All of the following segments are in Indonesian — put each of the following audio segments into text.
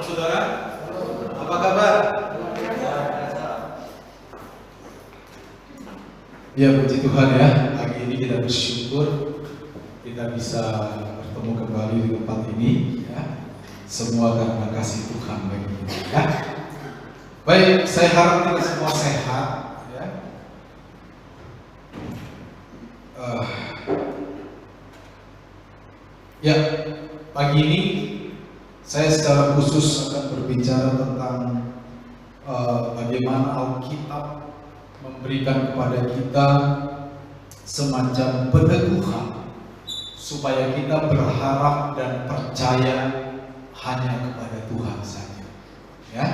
saudara. Apa kabar? Ya, puji Tuhan ya. Pagi ini kita bersyukur kita bisa bertemu kembali di tempat ini ya. Semua karena kasih Tuhan bagi kita ya. Baik, saya harap kita semua sehat ya. Ya, pagi ini saya secara khusus akan berbicara tentang bagaimana Alkitab memberikan kepada kita semacam peneguhan supaya kita berharap dan percaya hanya kepada Tuhan saja. Ya,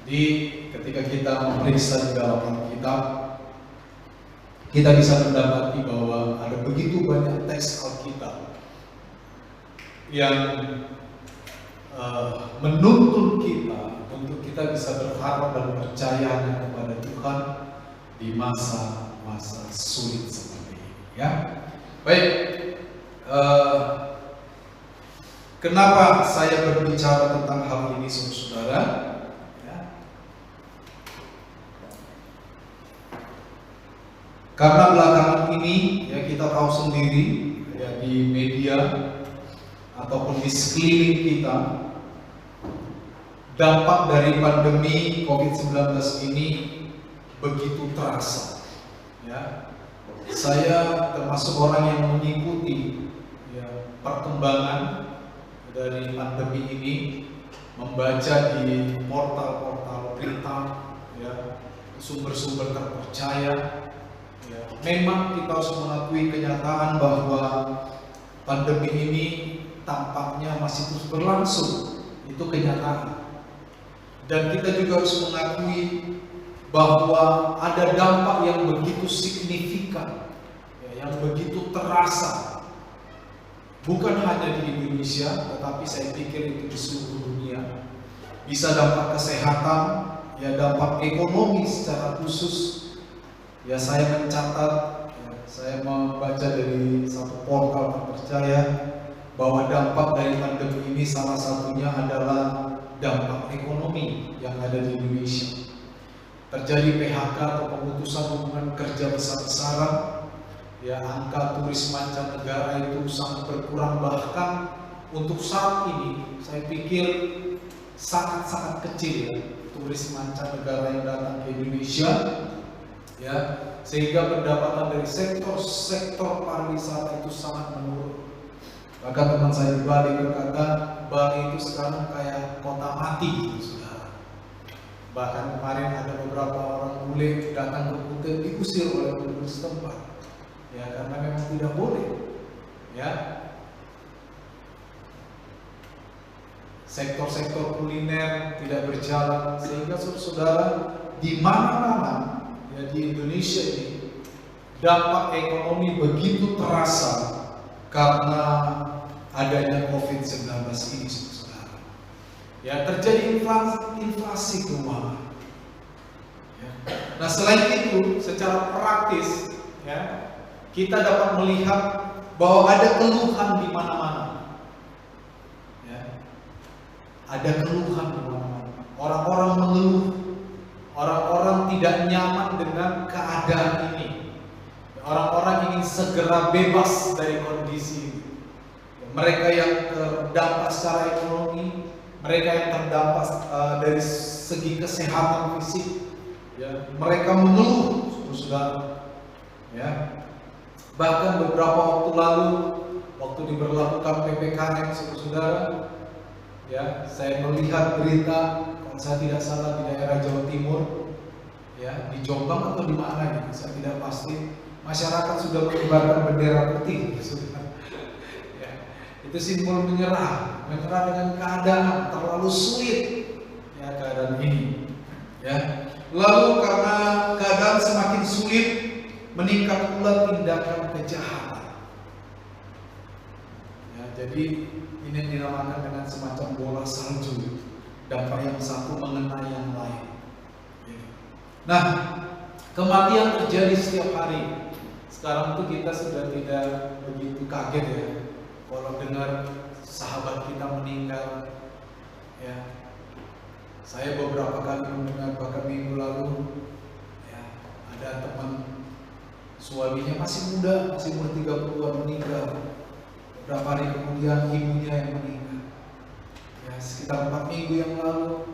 jadi ketika kita memeriksa di dalam Alkitab, kita bisa mendapati bahwa ada begitu banyak teks Alkitab yang menuntun kita untuk kita bisa berharap dan percaya kepada Tuhan di masa-masa sulit seperti ini. Ya, baik. Kenapa saya berbicara tentang hal ini, saudara? Ya. Karena belakangan ini ya kita tahu sendiri ya di media ataupun di sekeliling kita, dampak dari pandemi COVID-19 ini begitu terasa. Ya, saya termasuk orang yang mengikuti ya, perkembangan dari pandemi ini, membaca di portal-portal berita, ya, sumber-sumber terpercaya. Ya, memang kita harus mengakui kenyataan bahwa pandemi ini tampaknya masih terus berlangsung, itu kenyataan. Dan kita juga harus mengakui bahwa ada dampak yang begitu signifikan, ya, yang begitu terasa, bukan hanya di Indonesia, tetapi saya pikir itu di seluruh dunia. Bisa dampak kesehatan, ya dampak ekonomi secara khusus. Ya saya mencatat, ya, saya membaca dari satu portal terpercaya bahwa dampak dari pandemi ini salah satunya adalah dampak ekonomi yang ada di Indonesia. Terjadi PHK atau pemutusan hubungan kerja besar-besaran, ya angka turis mancanegara itu sangat berkurang, bahkan untuk saat ini saya pikir sangat-sangat kecil ya turis mancanegara yang datang ke Indonesia, ya sehingga pendapatan dari sektor pariwisata itu sangat menurun. Bahkan teman saya di Bali berkata, Bali itu sekarang kayak kota mati, saudara. Bahkan kemarin ada beberapa orang bule datang ke Kuta diusir oleh penduduk setempat, ya karena memang tidak boleh. Ya, sektor-sektor kuliner tidak berjalan, sehingga saudara di mana-mana ya di Indonesia ini dampak ekonomi begitu terasa karena adanya COVID-19 ini, saudara. Ya, terjadi inflasi keuangan. Ya. Nah, selain itu, secara praktis, ya, kita dapat melihat bahwa ada keluhan di mana-mana. Ya. Ada keluhan di mana-mana. Orang-orang mengeluh, orang-orang tidak nyaman dengan keadaan ini. Orang-orang ingin segera bebas dari kondisi ini. Mereka yang terdampak secara ekonomi, mereka yang terdampak dari segi kesehatan fisik, ya, mereka mengeluh, saudara. Ya, bahkan beberapa waktu lalu, waktu diberlakukan PPKM, saudara, ya, saya melihat berita, kalau saya tidak salah di daerah Jawa Timur, ya, di Jombang atau di mana gitu, saya tidak pasti. Masyarakat sudah mengibarkan bendera putih, saudara. Itu simbol menyerah dengan keadaan terlalu sulit ya keadaan ini ya. Lalu karena keadaan semakin sulit, meningkat pula tindakan kejahatan ya, jadi ini dinamakan dengan semacam bola salju, dampak yang satu mengenai yang lain ya. Nah, kematian terjadi setiap hari. Sekarang itu kita sudah tidak begitu kaget ya kalau dengar sahabat kita meninggal, Ya, saya beberapa kali mendengar, bahkan minggu lalu, ya, ada teman suaminya masih muda, masih umur 30-an meninggal. Beberapa hari kemudian ibunya yang meninggal. Ya, sekitar 4 minggu yang lalu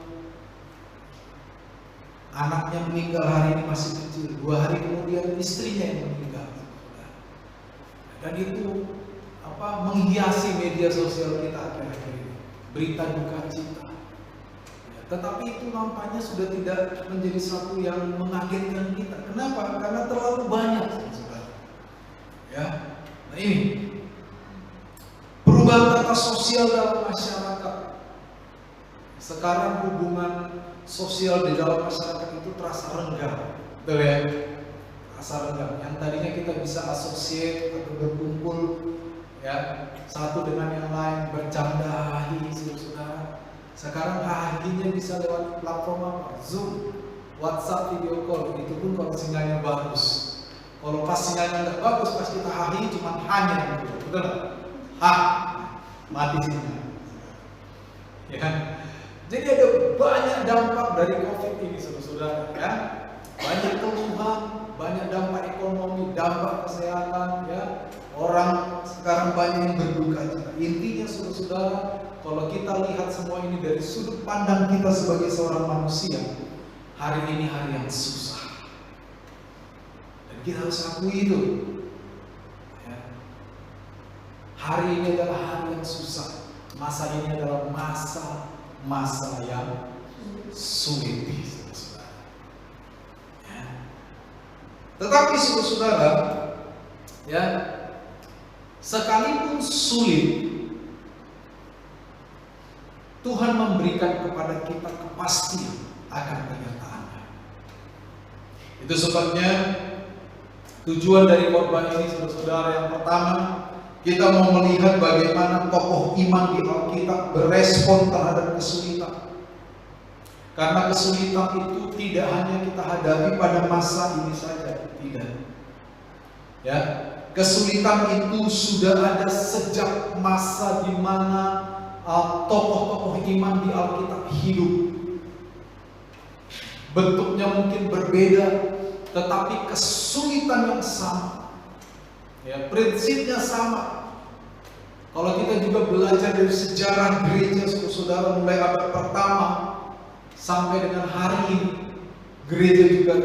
anaknya meninggal, hari ini masih kecil. 2 hari kemudian istrinya yang meninggal. Dan itu menghiasi media sosial kita akhir-akhir ini. Berita duka cita. Ya, tetapi itu nampaknya sudah tidak menjadi sesuatu yang mengagetkan kita. Kenapa? Karena terlalu banyak, saudara. Ya, nah ini perubahan tata sosial dalam masyarakat. Sekarang hubungan sosial di dalam masyarakat itu terasa renggang, betul ya? Terasa renggang. Yang tadinya kita bisa associate atau berkumpul, ya, satu dengan yang lain, bercanda, hahi, saudara. Sekarang hahinya bisa lewat platform apa? Zoom, WhatsApp, video call. Itu pun kalau sinyalnya bagus. Kalau pas sinyalnya nggak bagus, pas kita hahi cuma hanya, betul? Mati sinyal. Ya kan? Jadi ada banyak dampak dari COVID ini, saudara-saudara, ya. Banyak keluhan, banyak dampak ekonomi, dampak kesehatan, ya. Orang sekarang banyak yang berduka cita. Intinya, saudara-saudara, kalau kita lihat semua ini dari sudut pandang kita sebagai seorang manusia, hari ini hari yang susah. Dan kita harus akui itu. Ya. Hari ini adalah hari yang susah. Masa ini adalah masa yang sulit, saudara. Ya. Tetapi saudara, ya, sekalipun sulit, Tuhan memberikan kepada kita kepastian akan kenyataannya. Itu sebabnya tujuan dari khotbah ini, saudara-saudara, yang pertama, kita mau melihat bagaimana tokoh iman di Alkitab berespon terhadap kesulitan. Karena kesulitan itu tidak hanya kita hadapi pada masa ini saja, tidak. Ya, kesulitan itu sudah ada sejak masa di mana tokoh-tokoh iman di Alkitab hidup. Bentuknya mungkin berbeda, tetapi kesulitan yang sama. Ya, prinsipnya sama. Kalau kita juga belajar dari sejarah gereja, saudara, mulai abad pertama sampai dengan hari ini, gereja juga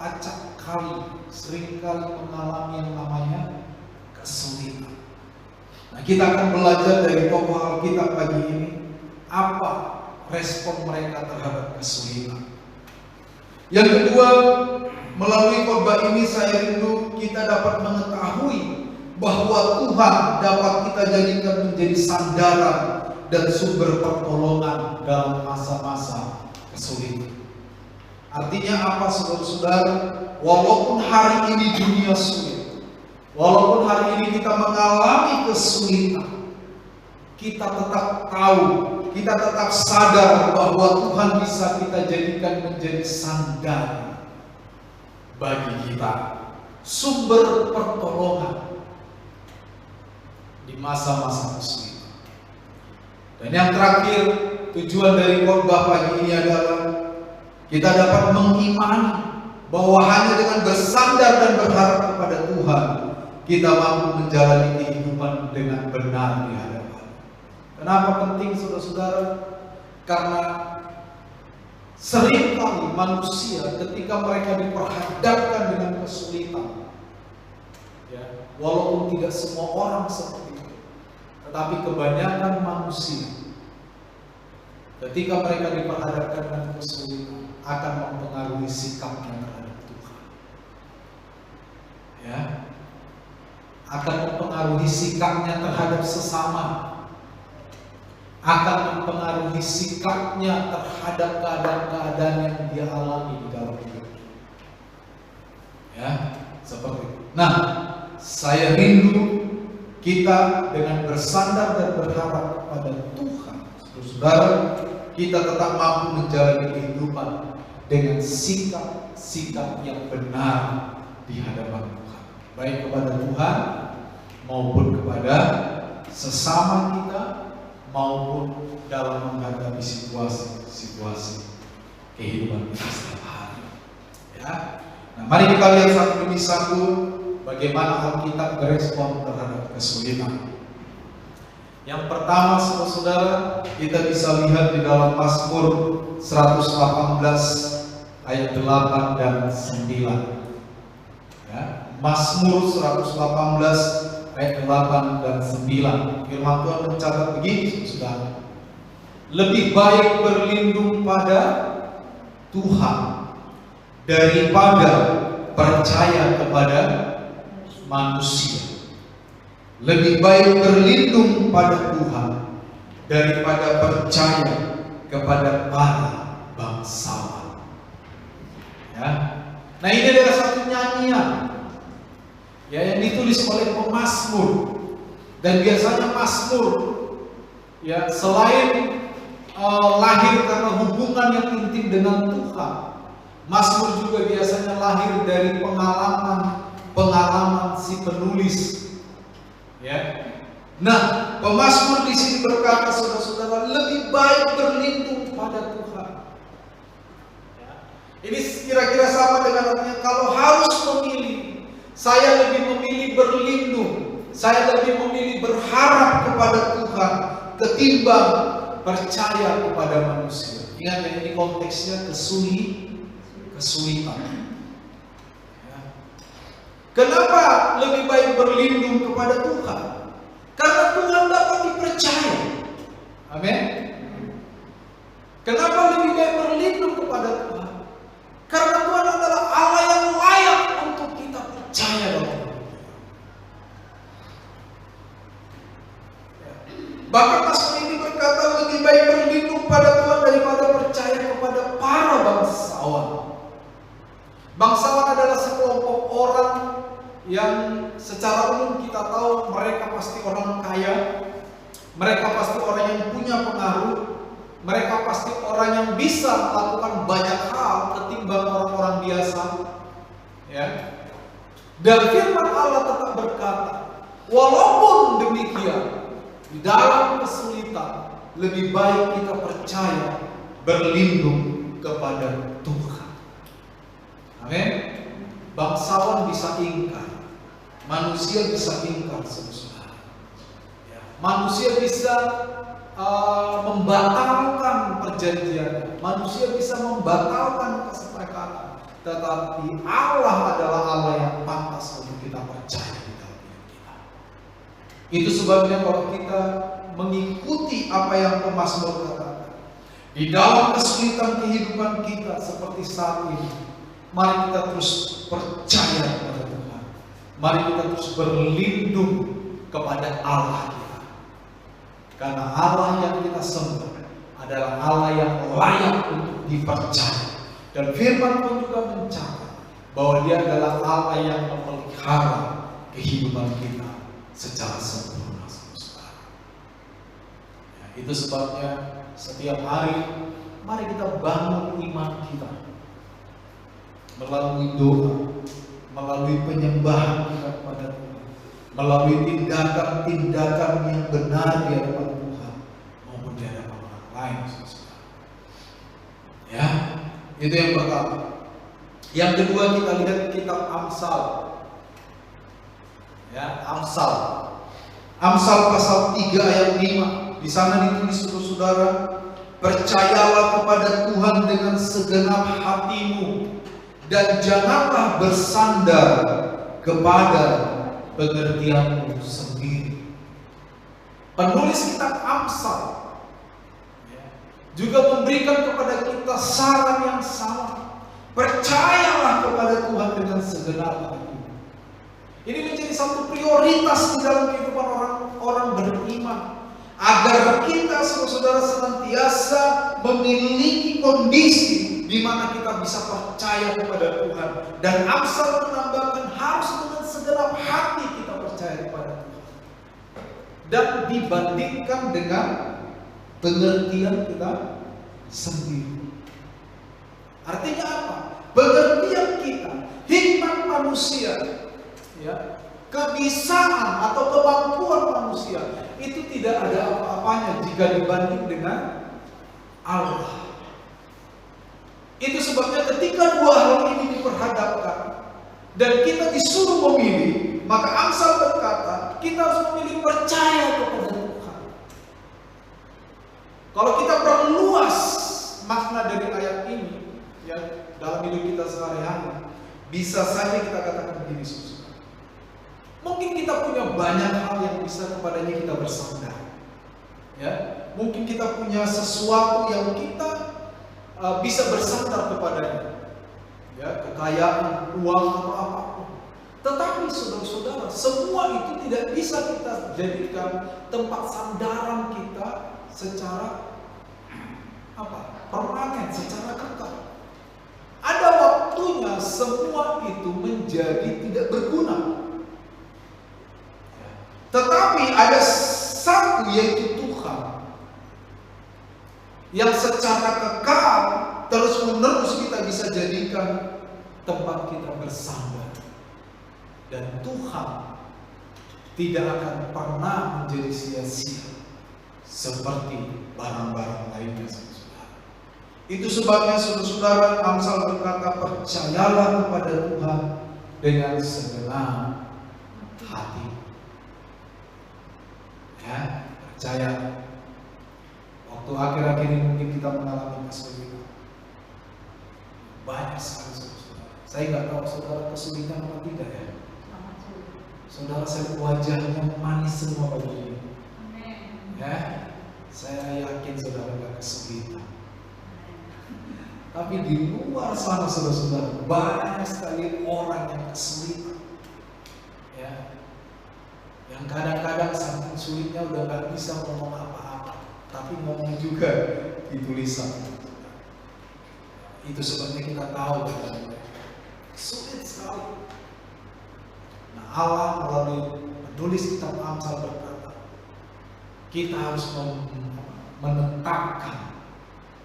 acap kali, seringkali mengalami yang namanya kesulitan. Nah, kita akan belajar dari tokoh Alkitab pagi ini, apa respon mereka terhadap kesulitan. Yang kedua, melalui khotbah ini saya rindu kita dapat mengetahui bahwa Tuhan dapat kita jadikan menjadi sandaran dan sumber pertolongan dalam masa-masa kesulitan. Artinya apa, saudara-saudara? Walaupun hari ini dunia sulit, walaupun hari ini kita mengalami kesulitan, kita tetap tahu, kita tetap sadar bahwa Tuhan bisa kita jadikan menjadi sandaran bagi kita, sumber pertolongan di masa-masa kesulitan. Dan yang terakhir, tujuan dari khotbah pagi ini adalah kita dapat mengimani bahwa hanya dengan bersandar dan berharap kepada Tuhan, kita mampu menjalani kehidupan dengan benar di hadapan. Kenapa penting, saudara-saudara? Karena seringkali manusia ketika mereka diperhadapkan dengan kesulitan, ya, walaupun tidak semua orang seperti itu, tetapi kebanyakan manusia ketika mereka diperhadapkan dengan kesulitan akan mempengaruhi sikapnya terhadap Tuhan. Ya, akan mempengaruhi sikapnya terhadap sesama, akan mempengaruhi sikapnya terhadap keadaan-keadaan yang dia alami di dalam hidupnya. Ya, seperti itu. Nah, saya rindu kita dengan bersandar dan berharap kepada Tuhan, saudara, kita tetap mampu menjalani kehidupan dengan sikap-sikap yang benar di hadapan Tuhan, baik kepada Tuhan maupun kepada sesama kita, maupun dalam menghadapi situasi kehidupan kita setiap hari. Ya. Nah, mari kita lihat satu demi satu bagaimana Alkitab berespon terhadap kesulitan. Yang pertama, saudara-saudara, kita bisa lihat di dalam Mazmur 118 ayat 8 dan 9. Ya, Mazmur 118 ayat 8 dan 9. Firman Tuhan mencatat begini, saudara. Lebih baik berlindung pada Tuhan daripada percaya kepada manusia. Lebih baik berlindung pada Tuhan daripada percaya kepada para bangsawan. Ya. Nah, ini adalah satu nyanyian ya yang ditulis oleh pemazmur. Dan biasanya mazmur ya selain lahir karena hubungan yang intim dengan Tuhan, mazmur juga biasanya lahir dari pengalaman si penulis. Ya. Nah, pemazmur di sini berkata, saudara-saudara, lebih baik berlindung pada Tuhan. Ya. Ini kira-kira sama dengan artinya kalau harus memilih, saya lebih memilih berlindung, saya lebih memilih berharap kepada Tuhan ketimbang percaya kepada manusia. Ingat ya, ini konteksnya kesulitan. Ya. Kenapa lebih baik berlindung kepada Tuhan? Karena Tuhan dapat dipercaya. Amin. Kenapa lebih baik berlindung kepada Tuhan? Karena Tuhan adalah Allah yang layak untuk kita percaya dalam hidup. Bahkan Mazmur ini berkata lebih baik berlindung pada Tuhan daripada percaya kepada para bangsawan. Bangsawan adalah sekelompok orang yang secara umum kita tahu mereka pasti orang kaya, mereka pasti orang yang punya pengaruh, mereka pasti orang yang bisa melakukan banyak hal ketimbang orang-orang biasa. Ya. Dan firman Allah tetap berkata, walaupun demikian, di dalam kesulitan lebih baik kita percaya berlindung kepada Tuhan. Amin. Bangsawan bisa ingkar, manusia bisa ingkar, saudara. Ya. Manusia bisa membatalkan perjanjian, manusia bisa membatalkan kesepakatan, tetapi Allah adalah Allah yang pantas untuk kita percaya di dalam hidup kita. Itu sebabnya kalau kita mengikuti apa yang pemazmur katakan, di dalam kesulitan kehidupan kita seperti saat ini, mari kita terus percaya kepada Tuhan. Mari kita terus berlindung kepada Allah kita. Karena Allah yang kita sembah adalah Allah yang layak untuk dipercaya. Dan firman pun juga mencatat bahwa Dia adalah Allah yang memelihara kehidupan kita secara sempurna. Ya, itu sebabnya setiap hari mari kita bangun iman kita melalui doa, melalui penyembahan kita kepada Tuhan, melalui tindakan-tindakan yang benar di hadapan Tuhan maupun di hadapan orang lain. Ya, itu yang pertama. Yang kedua, kita lihat kitab Amsal. Ya, Amsal pasal 3 ayat 5. Di sana ditulis, saudara, percayalah kepada Tuhan dengan segenap hatimu dan janganlah bersandar kepada pengertianmu sendiri. Penulis kitab Amsal juga memberikan kepada kita saran yang sama. Percayalah kepada Tuhan dengan segenap hati. Ini menjadi satu prioritas di dalam kehidupan orang beriman, agar kita saudara senantiasa memiliki kondisi di mana kita bisa percaya kepada Tuhan. Dan Amsal menambahkan harus dengan segenap hati kita percaya kepada Tuhan. Dan dibandingkan dengan pengertian kita sendiri. Artinya apa? Pengertian kita, hikmat manusia, ya, kebisaan atau kemampuan manusia itu tidak ada apa-apanya jika dibanding dengan Allah. Itu sebabnya ketika dua hal ini diperhadapkan dan kita disuruh memilih, maka Amsal berkata kita harus memilih percaya kepada Tuhan. Kalau kita perluas makna dari ayat ini ya dalam hidup kita sehari-hari, bisa saja kita katakan begini, saudara. Mungkin kita punya banyak hal yang bisa kepadanya kita bersandar. Ya, mungkin kita punya sesuatu yang kita bisa bersandar kepadanya. Ya, kekayaan, uang atau apapun. Tetapi saudara-saudara, semua itu tidak bisa kita jadikan tempat sandaran kita secara permanen, secara kekal. Ada waktunya semua itu menjadi tidak berguna. Tetapi ada satu, yaitu Tuhan, yang secara kekal terus-menerus kita bisa jadikan tempat kita bersandar. Dan Tuhan tidak akan pernah menjadi sia-sia seperti barang-barang lainnya, saudara. Itu sebabnya saudara-saudara, Amsal berkata, percayalah kepada Tuhan dengan segenap hati. Ya, percaya. Waktu akhir-akhir ini mungkin kita mengalami kesulitan. Banyak sekali saudara. Saya nggak tahu saudara kesulitan atau tidak ya. Saudara, saya wajahnya manis semua pagi ini. Ya, saya yakin saudara nggak kesulitan. Tapi di luar sana saudara-saudara, banyak sekali orang yang kesulitan. Ya, yang kadang-kadang saking sulitnya udah nggak bisa ngomong apa-apa, tapi ngomong juga di tulisan. Itu sebabnya kita tahu sulit sekali. Nah, Allah melalui penulis kitab Amsal berkata, kita harus menetapkan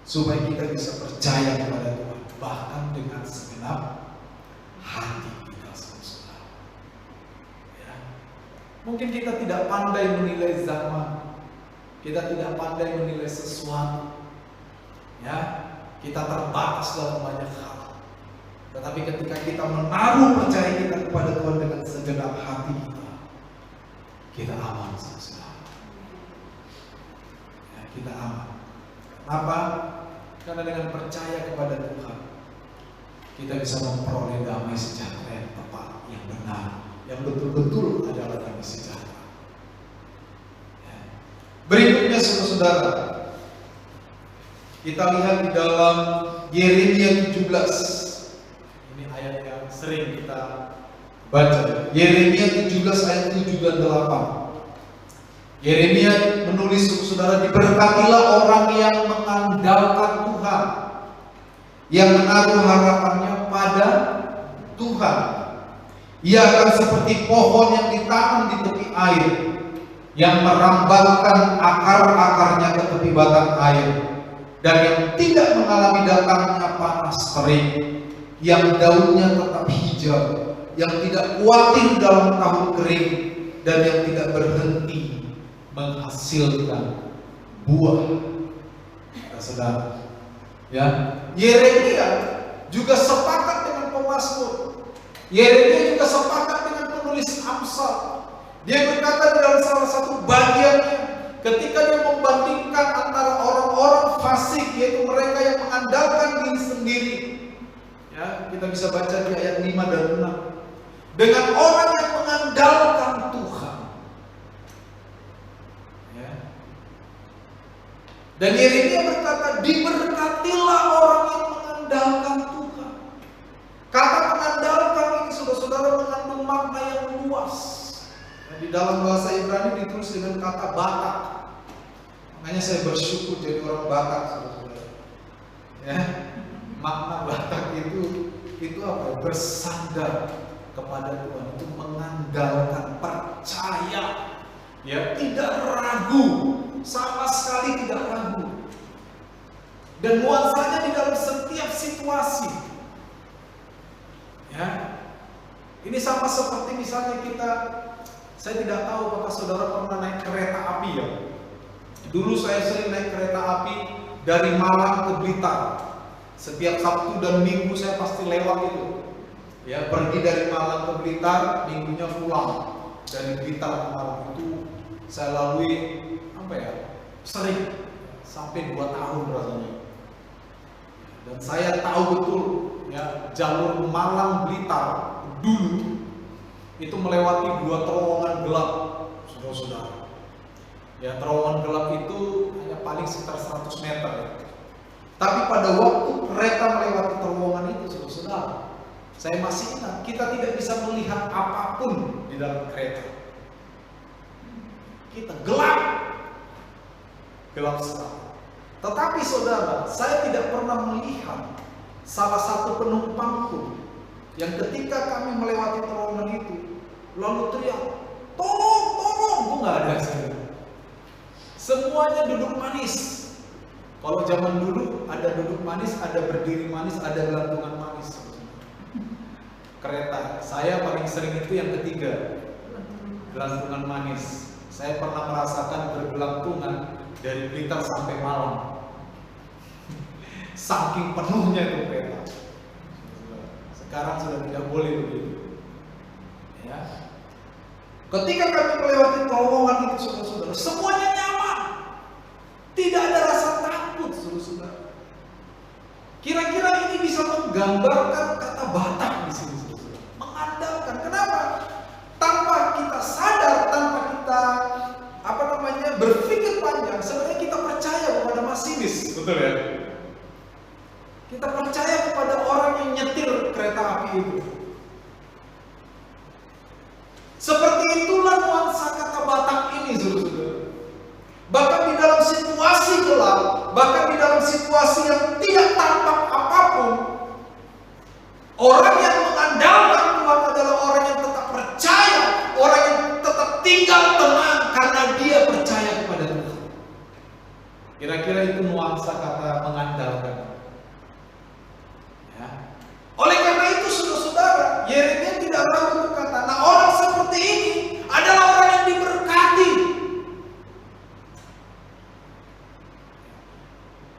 supaya kita bisa percaya kepada Tuhan, bahkan dengan segenap hati kita, saudara. Ya. Mungkin kita tidak pandai menilai zaman, kita tidak pandai menilai sesuatu, ya, kita terbatas dalam banyak hal. Tetapi ketika kita menaruh percaya kita kepada Tuhan dengan segenap hati kita aman, saudara. Ya, kita aman. Kenapa? Karena dengan percaya kepada Tuhan, kita bisa memperoleh damai sejahtera yang tepat, yang benar, yang betul-betul adalah damai sejahtera. Ya. Berikutnya saudara-saudara, kita lihat di dalam Yeremia 17. Ini ayat yang sering kita baca. Yeremia 17 ayat 7 dan 8. Yeremia menulis, saudara, diberkatilah orang yang mengandalkan Tuhan, yang menaruh harapannya pada Tuhan. Ia akan seperti pohon yang ditanam di tepi air, yang merambalkan akar-akarnya ke tepi batang air, dan yang tidak mengalami datangnya panas terik, yang daunnya tetap hijau, yang tidak khawatir dalam tahun kering, dan yang tidak berhenti menghasilkan buah. Saudara, ya, Yeremia juga sepakat dengan pemazmur. Yeremia juga sepakat dengan penulis Amsal. Dia berkata di dalam salah satu bagiannya, ketika dia membandingkan antara orang-orang fasik, yaitu mereka yang mengandalkan diri sendiri, ya, kita bisa baca di ayat 5 dan 6, dengan orang yang mengandalkan Tuhan. Ya. Dan Yeremia berkata, diberkatilah orang yang mengandalkan Tuhan. Kata mengandalkan ini, saudara-saudara, mengandung makna yang luas. Di dalam bahasa Ibrani ditulis dengan kata Batak. Makanya saya bersyukur jadi orang Batak, saudara-saudara. Ya, makna Batak itu apa? Bersandar kepada Tuhan, itu mengandalkan, percaya, ya, tidak ragu, sama sekali tidak ragu. Dan nuansanya di dalam setiap situasi. Ya, ini sama seperti misalnya kita Saya tidak tahu apakah saudara pernah naik kereta api ya. Dulu saya sering naik kereta api dari Malang ke Blitar. Setiap Sabtu dan Minggu saya pasti lewat itu. Ya, pergi dari Malang ke Blitar, minggunya pulang. Dari Blitar ke Malang itu saya lalui sering sampai 2 tahun rasanya. Dan saya tahu betul ya, jalur Malang Blitar dulu itu melewati 2 terowongan gelap, saudara-saudara. Ya, terowongan gelap itu hanya paling sekitar 100 meter ya. Tapi pada waktu kereta melewati terowongan itu, saudara-saudara, saya masih ingat, kita tidak bisa melihat apapun di dalam kereta. Kita gelap sekali. Tetapi saudara, saya tidak pernah melihat salah satu penumpang pun yang ketika kami melewati terowongan itu lalu teriak, tolong, itu nggak ada. Semuanya duduk manis. Kalau zaman dulu ada duduk manis, ada berdiri manis, ada gelantungan manis. Kereta saya paling sering itu yang ketiga, gelantungan manis. Saya pernah merasakan bergelantungan dari Blitar sampai Malang. Saking penuhnya itu kereta. Sekarang sudah tidak boleh begitu. Ya. Ketika kami melewati terowongan itu, saudara-saudara, semuanya nyaman. Tidak ada rasa takut, saudara-saudara. Kira-kira ini bisa menggambarkan kata Batak di sini, saudara. Mengandalkan. Kenapa? Tanpa kita sadar, tanpa kita berpikir panjang, sebenarnya kita percaya kepada masinis, betul ya? Kita percaya kepada orang yang nyetir kereta api itu. Seperti itulah nuansa kata Batak ini, saudara-saudara. Bahkan di dalam situasi gelap, bahkan di dalam situasi yang tidak tampak apapun, orang yang mengandalkan Tuhan adalah orang yang tetap percaya, orang yang tetap tinggal tenang karena dia percaya kepada Tuhan. Kira-kira itu nuansa kata mengandalkan. Ya. Oleh karena itu, saudara-saudara, Yeremia tidak ragu berkata, nah orang seperti ini adalah orang yang diberkati.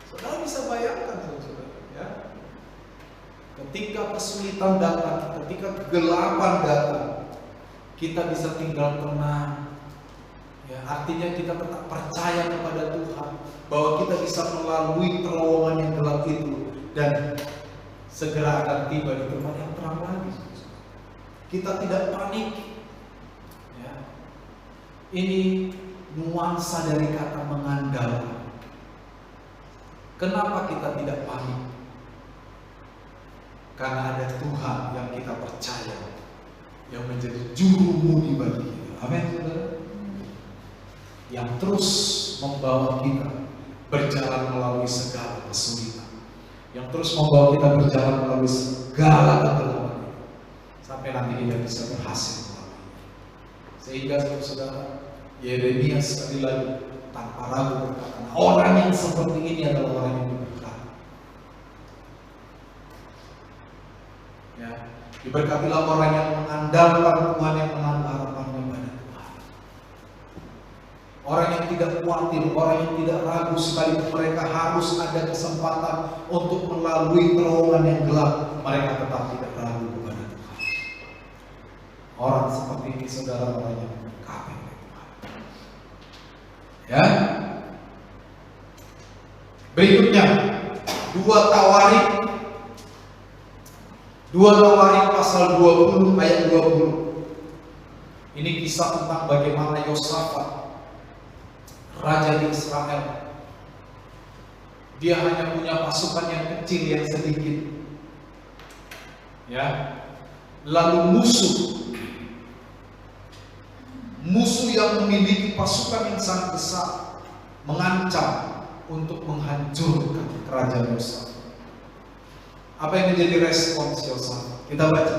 Saudara bisa bayangkan, saudara, ya? Ketika kesulitan datang, ketika kegelapan datang, kita bisa tinggal tenang. Ya, artinya kita tetap percaya kepada Tuhan bahwa kita bisa melalui terowongan yang gelap itu dan segera akan tiba di tempat yang terang lagi. Kita tidak panik. Ya. Ini nuansa dari kata mengandalkan. Kenapa kita tidak panik? Karena ada Tuhan yang kita percaya, yang menjadi juru mudi bagi kita. Amin, saudara. Yang terus membawa kita berjalan melalui segala kesulitan, yang terus membawa kita berjalan melalui segala kegelapan, sampai nanti kita bisa berhasil melalui. Sehingga saudara, Yeremia sekali lagi tanpa ragu berkata, orang yang seperti ini adalah orang yang diberkati. Ya, diberkatilah orang yang mengandalkan Tuhan, yang menaruh harapannya pada Tuhan. Orang yang tidak khawatir, orang yang tidak ragu sekalipun mereka harus ada kesempatan untuk melalui terowongan yang gelap, mereka tetap tidak ragu kepada Tuhan. Orang seperti ini, saudara, orang yang berkati oleh Tuhan. Ya. Berikutnya, 2 Tawarik pasal 20 ayat 20. Ini kisah tentang bagaimana Yosafat, raja di Israel. Dia hanya punya pasukan yang kecil, yang sedikit. Ya. Lalu musuh yang memiliki pasukan yang sangat besar mengancam untuk menghancurkan kerajaan Yosafat. Apa yang menjadi respons Yosafat? Kita baca.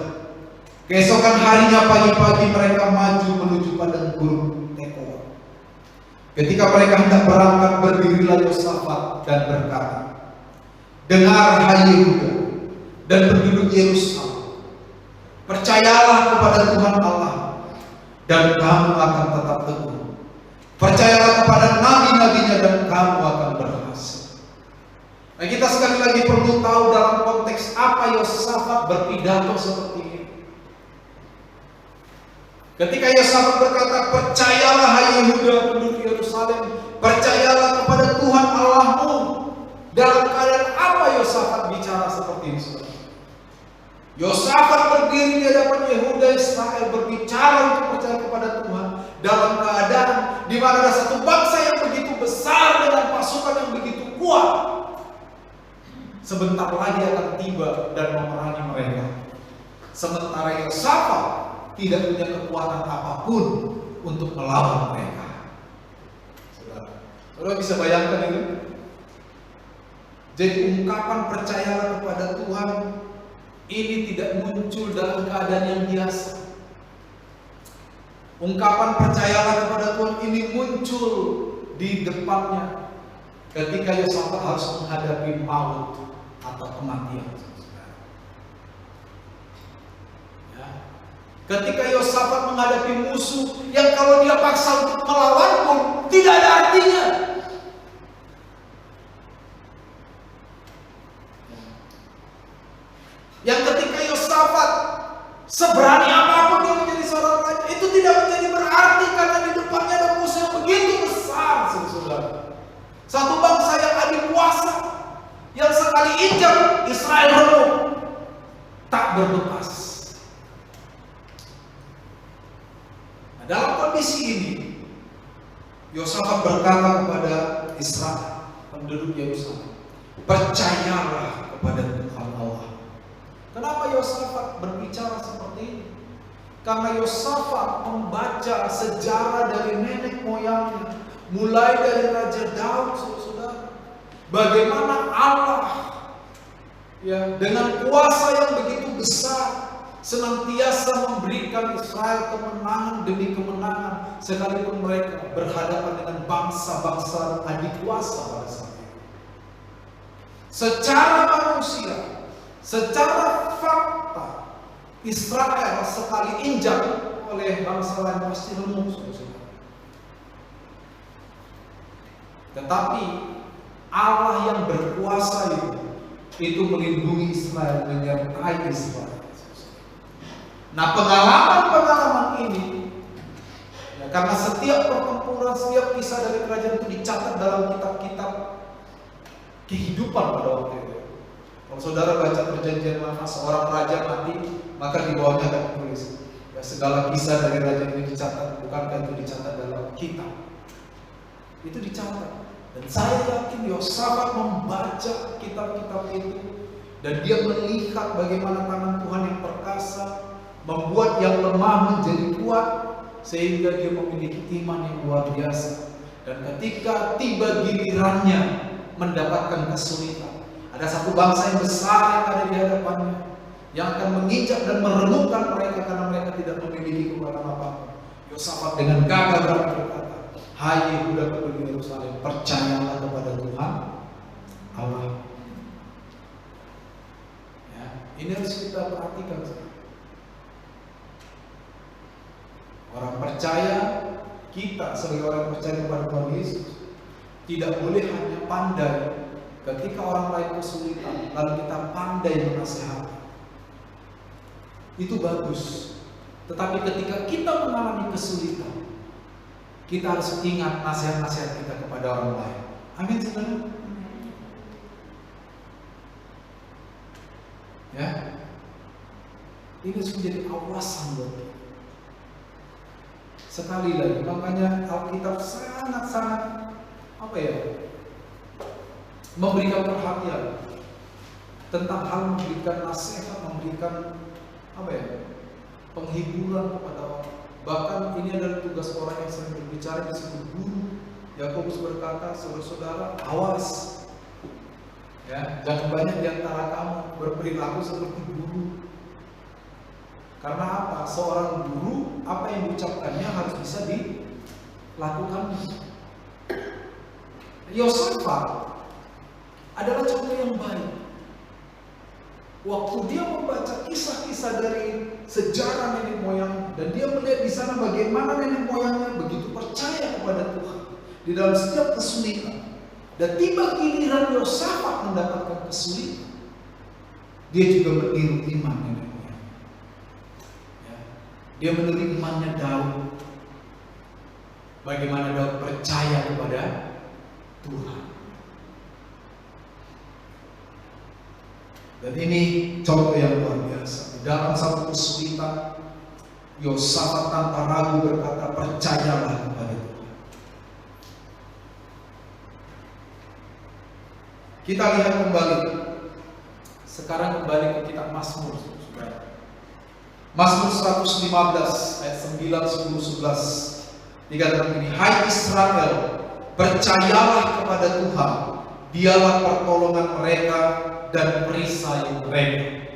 Keesokan harinya pagi-pagi mereka maju menuju padang gurun Tekoa. Ketika mereka hendak berangkat, berdirilah Yosafat dan berkata, dengar hai Yehuda dan penduduk Yerusalem, percayalah kepada Tuhan Allah, dan kamu kamu akan tetap teguh. Percayalah kepada nabi-nabinya dan kamu akan berhasil. Nah, kita sekali lagi perlu tahu dalam konteks apa Yosafat berpidato seperti ini. Ketika Yosafat berkata, percayalah hai Yehuda penduduk Yerusalem, percayalah kepada Tuhan Allahmu. Dalam keadaan apa Yosafat bicara seperti ini? Yosafat berdiri di hadapan Yehuda Israel berbicara untuk percaya kepada Tuhan dalam keadaan di mana ada satu bangsa yang begitu besar dengan pasukan yang begitu kuat. Sebentar lagi akan tiba dan memerangi mereka. Sementara Yosafat tidak punya kekuatan apapun untuk melawan mereka. Saudara bisa bayangkan itu? Jadi ungkapan percayalah kepada Tuhan ini tidak muncul dalam keadaan yang biasa. Ungkapan percayalah kepada Tuhan ini muncul di depannya ketika Yosafat harus menghadapi maut atau kematian. Ya. Ketika Yosafat menghadapi musuh yang kalau dia paksa untuk melawan pun tidak ada artinya. Yang ketika Yosafat seberani apapun dia menjadi seorang raja, itu tidak menjadi berarti karena di depannya ada musuh yang begitu besar, saudara. Satu bangsa yang adipuasa, yang sekali injak Israel remuk, tak berbekas. Nah, dalam kondisi ini, Yosafat berkata kepada Israel, penduduk Yerusalem, percayalah kepada Tuhan Allah. Kenapa Yosafat berbicara seperti ini? Karena Yosafat membaca sejarah dari nenek moyangnya, mulai dari Raja Daud, saudara. Bagaimana Allah ya dengan kuasa yang begitu besar senantiasa memberikan Israel kemenangan demi kemenangan, sekalipun mereka berhadapan dengan bangsa-bangsa adikuasa pada saat itu. Secara manusia, secara fakta, Israel sekali injak oleh bangsa lain pasti remuk, saudara. Tetapi Allah yang berkuasa itu melindungi Israel, menyertai Israel. Nah, pengalaman-pengalaman ini ya, karena setiap pertempuran, setiap kisah dari kerajaan itu dicatat dalam kitab-kitab kehidupan pada waktu itu. Kalau saudara baca perjanjian lama, seorang raja mati, maka di bawahnya ada tulis ya, segala kisah dari raja ini dicatat. Bukankah itu dicatat dalam kitab? Itu dicatat. Dan saya yakin Yosafat membaca kitab-kitab itu dan dia melihat bagaimana tangan Tuhan yang perkasa membuat yang lemah menjadi kuat, sehingga dia memiliki iman yang luar biasa. Dan ketika tiba gilirannya mendapatkan kesulitan, ada satu bangsa yang besar yang ada di hadapannya, yang akan menginjak dan meremukkan mereka karena mereka tidak memiliki kekuatan apa-apa. Yosafat dengan gagah berani berkata, hai Yehuda penduduk Yerusalem, percayalah kepada Tuhan Allah. Ya, ini harus kita perhatikan. Orang percaya, kita sebagai orang percaya kepada Tuhan Yesus, tidak boleh hanya pandai ketika orang lain kesulitan, lalu kita pandai menasihati. Itu bagus. Tetapi ketika kita mengalami kesulitan, kita harus ingat nasihat-nasihat kita kepada orang lain. Amin, saudara. Ya, ini harus menjadi awasan buat kita. Sekali lagi, makanya Alkitab sangat-sangat memberikan perhatian tentang hal memberikan nasihat, memberikan penghiburan kepada orang. Bahkan ini adalah tugas orang yang sering berbicara disebut guru. Yakobus berkata, saudara-saudara, awas ya, jangan banyak di antara kamu berperilaku seperti guru. Karena apa? Seorang guru, apa yang diucapkannya harus bisa dilakukan. Yosafat adalah contoh yang baik. Waktu dia membaca kisah-kisah kisah dari sejarah nenek moyang, dan dia melihat di sana bagaimana nenek moyangnya begitu percaya kepada Tuhan di dalam setiap kesulitan. Dan tiba giliran Yosafat mendapatkan kesulitan, dia juga meniru iman nenek moyang. Ya. Dia meniru imannya Daud. Bagaimana Daud percaya kepada Tuhan. Dan ini contoh yang luar biasa. Dalam satu kesulitan, Yosafat tanpa ragu berkata, percayalah kepada Tuhan. Kita lihat kembali. Sekarang kembali ke kitab Mazmur. Mazmur 115 ayat 9, 10, 11. Dikatakan begini, hai Israel, percayalah kepada Tuhan. Dialah pertolongan mereka dan perisai mereka.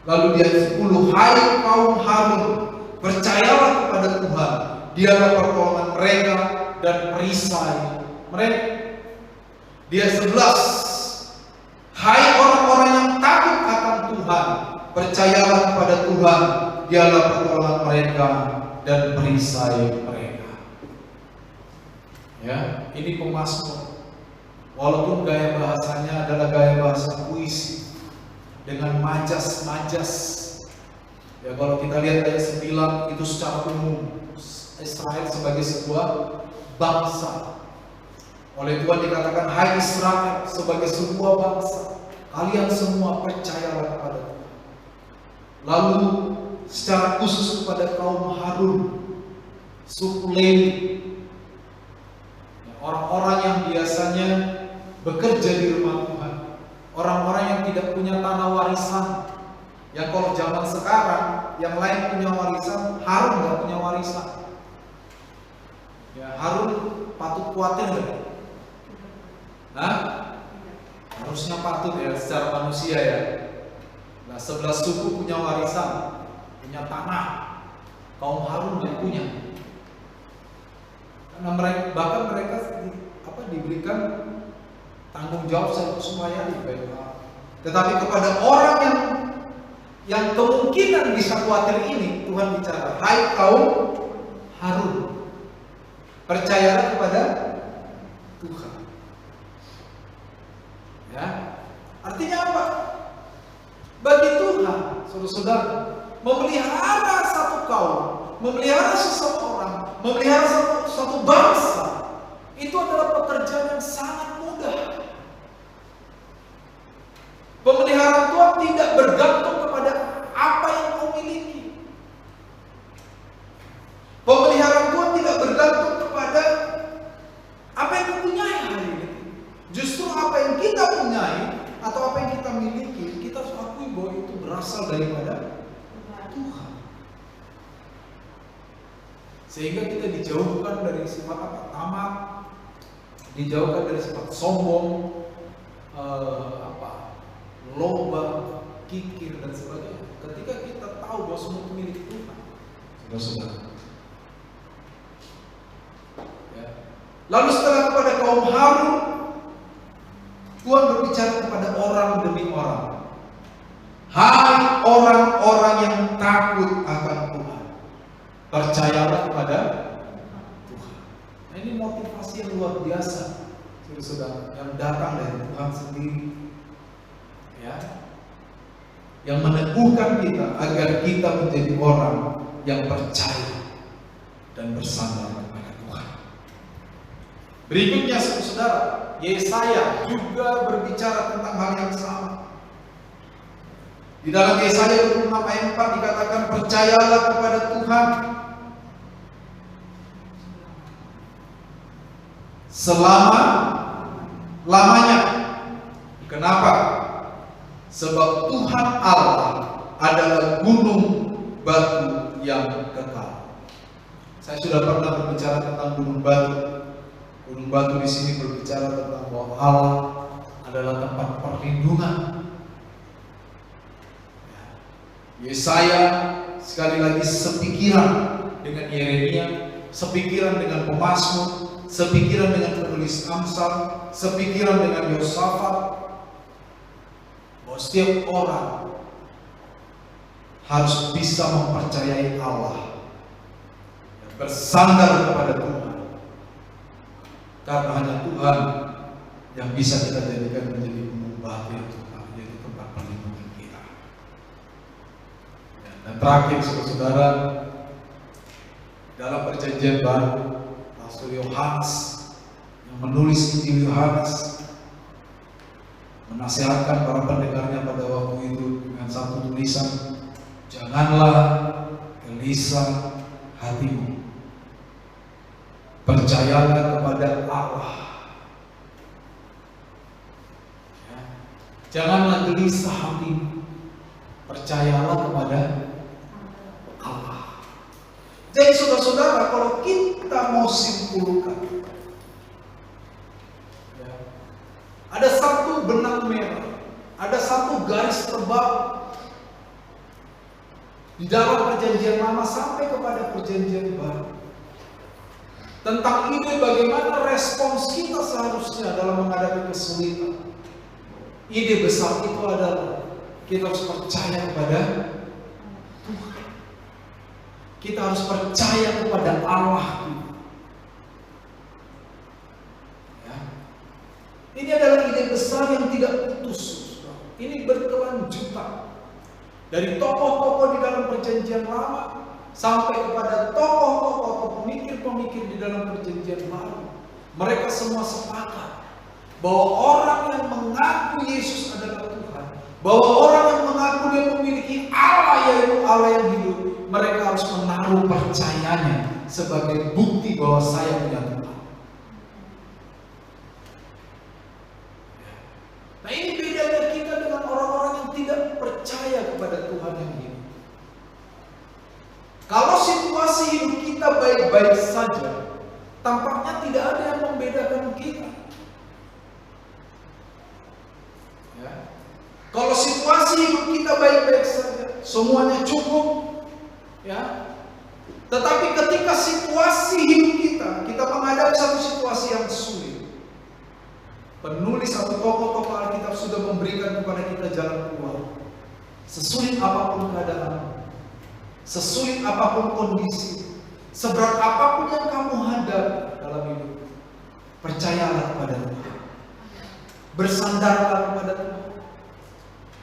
Lalu di ayat 10, hai kaum Harun, percayalah kepada Tuhan. Dialah pertolongan mereka dan perisai mereka. Di ayat 11, hai orang-orang yang takut akan Tuhan, percayalah kepada Tuhan. Dialah pertolongan mereka dan perisai mereka. Ya, ini pemazmur. Walaupun gaya bahasanya adalah gaya bahasa puisi dengan majas-majas. Ya, kalau kita lihat ayat 9 itu secara umum Israel sebagai sebuah bangsa. Oleh Tuhan dikatakan, hai Israel sebagai sebuah bangsa, kalian semua percayalah kepada Tuhan. Lalu secara khusus kepada kaum Harun, suku Lewi, orang-orang yang biasanya bekerja di rumah Tuhan, orang-orang yang tidak punya tanah warisan. Yang kalau zaman sekarang yang lain punya warisan, Harun nggak punya warisan. Ya, Harun patut khawatir nggak? Hah? Harusnya patut ya secara manusia ya. Nah, 11 suku punya warisan, punya tanah. Kaum Harun yang punya. Karena mereka, bahkan mereka diberikan tanggung jawab semuanya di baik. Tetapi kepada orang yang kemungkinan bisa khawatir ini, Tuhan bicara, hai kaum Harun, percayalah kepada Tuhan. Ya, artinya apa? Bagi Tuhan, saudara-saudara, memelihara satu kaum, memelihara seseorang, memelihara satu bangsa, itu adalah pekerjaan yang sangat mudah. Pemeliharaan Tuhan tidak bergantung kepada apa yang kau miliki. Pemeliharaan Tuhan tidak bergantung kepada apa yang kau punyai hari ini. Justru apa yang kita punyai atau apa yang kita miliki, kita harus akui bahwa itu berasal daripada Tuhan. Sehingga kita dijauhkan dari sifat tamak, dijauhkan dari sifat sombong, loba, kikir dan sebagainya. Ketika kita tahu bahwa semua itu milik Tuhan, saudara-saudara. Ya. Lalu setelah kepada kaum Harun, Tuhan berbicara kepada orang demi orang. Hai orang-orang yang takut akan Tuhan, percayalah kepada Tuhan. Nah, ini motivasi yang luar biasa, saudara, yang datang dari Tuhan sendiri, ya, yang meneguhkan kita agar kita menjadi orang yang percaya dan bersandar kepada Tuhan. Berikutnya, saudara, Yesaya juga berbicara tentang hal yang sama. Di dalam Yesaya 26 ayat 4 dikatakan, percayalah kepada Tuhan selama-lamanya. Kenapa? Sebab Tuhan Allah adalah gunung batu yang kekal. Saya sudah pernah berbicara tentang gunung batu. Gunung batu di sini berbicara tentang bahwa Allah adalah tempat perlindungan. Yesaya sekali lagi sepikiran dengan Yeremia, sepikiran dengan pemazmur, sepikiran dengan penulis Amsal, sepikiran dengan Yosafat, bahwa setiap orang harus bisa mempercayai Allah, bersandar kepada Tuhan, karena hanya Tuhan yang bisa kita jadikan menjadi gunung batu, yaitu tempat perlindungan kita. Dan terakhir, saudara, dalam perjanjian baru, Rasul Yohanes yang menulis Injil Yohanes menasihatkan para pendengarnya pada waktu itu dengan satu tulisan, janganlah gelisah hatimu, percayalah kepada Allah. Ya. Janganlah gelisah hatimu, percayalah kepada Allah. Jadi saudara-saudara, kalau kita mau simpulkan, ada satu benang merah, ada satu garis tebal di dalam perjanjian lama sampai kepada perjanjian baru tentang ide bagaimana respons kita seharusnya dalam menghadapi kesulitan. Ide besar itu adalah kita harus percaya kepada Tuhan. Kita harus percaya kepada Allah. Ini adalah ide besar yang tidak putus. Ini berkelanjutan. Dari tokoh-tokoh di dalam perjanjian lama sampai kepada tokoh-tokoh atau pemikir-pemikir di dalam perjanjian baru. Mereka semua sepakat bahwa orang yang mengaku Yesus adalah Tuhan, bahwa orang yang mengaku dia memiliki Allah, yaitu Allah yang hidup, mereka harus menaruh percayanya sebagai bukti bahwa saya punya Tuhan. Nah, ini bedanya kita dengan orang-orang yang tidak percaya kepada Tuhan yang hidup. Kalau situasi hidup kita baik-baik saja, tampaknya tidak ada yang membedakan kita. Ya. Kalau situasi hidup kita baik-baik saja, semuanya cukup, ya. Tetapi ketika situasi hidup kita menghadapi satu situasi yang sulit, penulis atau tokoh-tokoh Alkitab sudah memberikan kepada kita jalan keluar. Sesulit apapun keadaan, sesulit apapun kondisi, seberat apapun yang kamu hadapi dalam hidup, percayalah kepada Tuhan. Bersandarlah kepada Tuhan.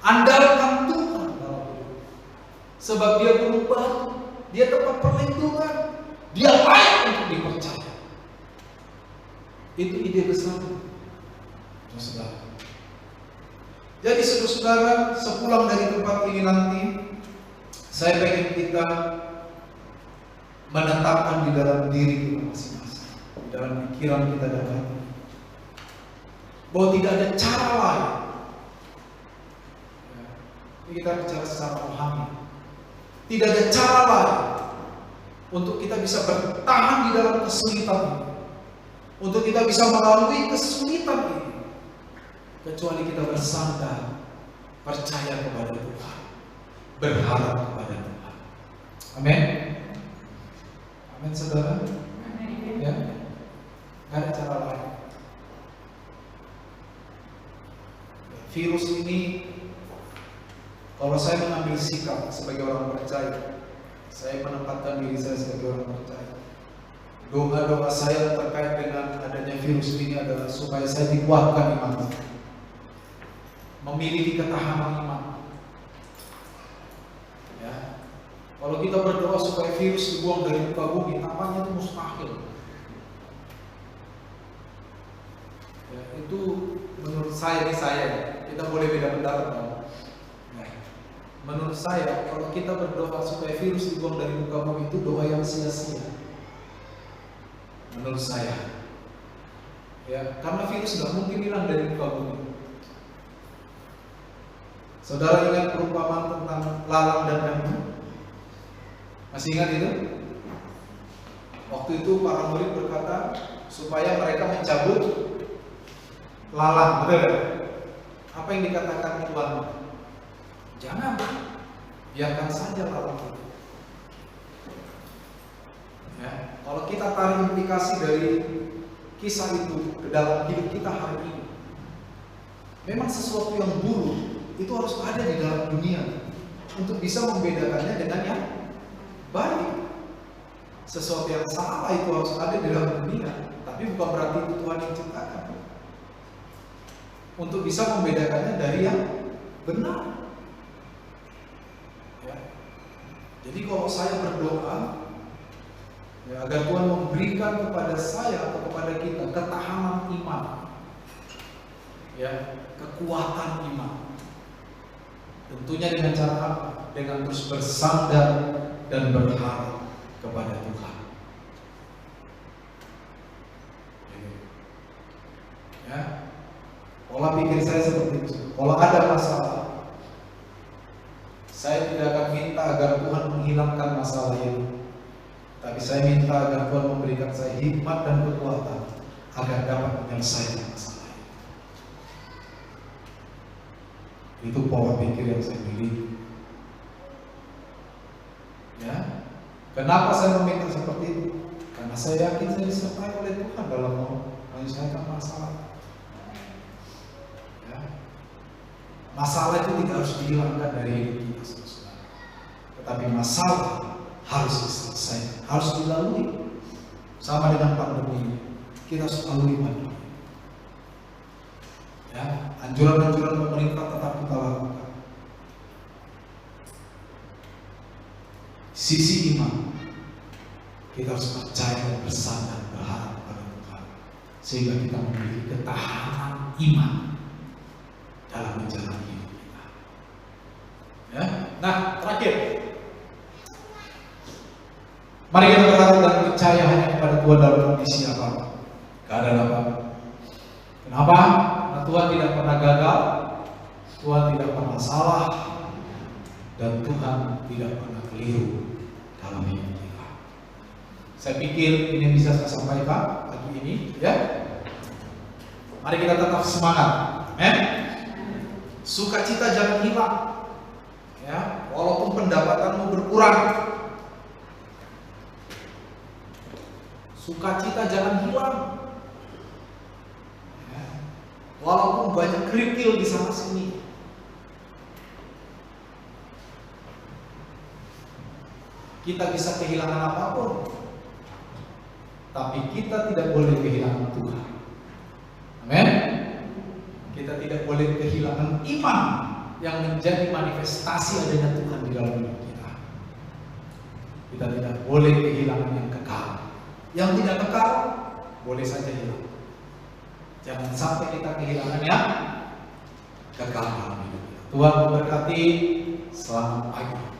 Andalkan Tuhan dalam hidup. Sebab Dia gunung batu, Dia tempat perlindungan, Dia layak untuk dipercaya. Itu ide besar. Saudara. Jadi saudara-saudara, sepulang dari tempat ini nanti, saya ingin kita menetapkan di dalam diri kita masing-masing, di dalam pikiran kita dan hati, bahwa tidak ada cara lain. Ini kita bicara secara rohani. Tidak ada cara lain untuk kita bisa bertahan di dalam kesulitan ini, untuk kita bisa melalui kesulitan ini, kecuali kita bersandar, percaya kepada Tuhan, berharap kepada Tuhan. Amin. Amin, saudara. Amin. Ya, nggak ada cara lain. Virus ini, kalau saya mengambil sikap sebagai orang percaya, saya menempatkan diri saya sebagai orang percaya. Doa-doa saya terkait dengan adanya virus ini adalah supaya saya dikuatkan iman, memiliki ketahanan iman. Ya. Kalau kita berdoa supaya virus dibuang dari muka bumi, tampaknya itu mustahil. Ya, itu menurut saya, kita boleh beda pendapat. Ya. Menurut saya, kalau kita berdoa supaya virus dibuang dari muka bumi, itu doa yang sia-sia. Menurut saya, ya, karena virus nggak mungkin hilang dari muka bumi. Saudara ingat perumpamaan tentang lalang dan lembu? Masih ingat itu? Waktu itu para murid berkata supaya mereka mencabut lalang, betul ya? Apa yang dikatakan Tuhan? Jangan, biarkan saja lalang itu. Ya, kalau kita tarik implikasi dari kisah itu ke dalam hidup kita hari ini, memang sesuatu yang buruk itu harus ada di dalam dunia. untuk bisa membedakannya dengan yang baik. Sesuatu yang salah itu harus ada di dalam dunia, tapi bukan berarti itu Tuhan yang ciptakan. Untuk bisa membedakannya dari yang benar. Ya. Jadi kalau saya berdoa ya, agar Tuhan memberikan kepada saya atau kepada kita ketahanan iman, ya, kekuatan iman. Tentunya dengan cara apa? Dengan terus bersandar dan berharap kepada Tuhan. Ya, pola pikir saya seperti itu. Kalau ada masalah, saya tidak akan minta agar Tuhan menghilangkan masalah itu, tapi saya minta agar Tuhan memberikan saya hikmat dan kekuatan agar dapat menyelesaikan masalah itu. Itu pola pikir yang saya miliki. Ya, kenapa saya meminta seperti itu? Karena saya yakin saya disertai oleh Tuhan dalam menyelesaikan masalah. Ya. Masalah itu tidak harus dihilangkan dari hidup kita, saudara. Tetapi masalah harus diselesaikan, harus dilalui. Sama dengan pandemi ini, kita harus lalui pandemi. Ya, anjuran-anjuran pemerintah tetap kita lakukan. Sisi iman, kita harus percaya dan bersandar berharap pada Tuhan, sehingga kita memiliki ketahanan iman dalam menjalani hidup kita. Ya, nah terakhir, mari kita berharap dan percaya hanya kepada Tuhan dalam kondisi apa, keadaan apa. Kenapa? Karena Tuhan tidak pernah gagal, Tuhan tidak pernah salah, dan Tuhan tidak pernah keliru dalam hidup kita. Saya pikir ini bisa saya sampaikan pagi ini, ya. Mari kita tetap semangat, sukacita jangan hilang, ya. Walaupun pendapatanmu berkurang, sukacita jangan hilang, ya. Walaupun banyak kerikil di sana sini. Kita bisa kehilangan apapun, tapi kita tidak boleh kehilangan Tuhan. Amin. Kita tidak boleh kehilangan iman yang menjadi manifestasi adanya Tuhan di dalam hidup kita. Kita tidak boleh kehilangan yang kekal. Yang tidak kekal boleh saja hilang. Jangan sampai kita kehilangan yang kekal dalam hidup kita. Tuhan memberkati. Selamat pagi.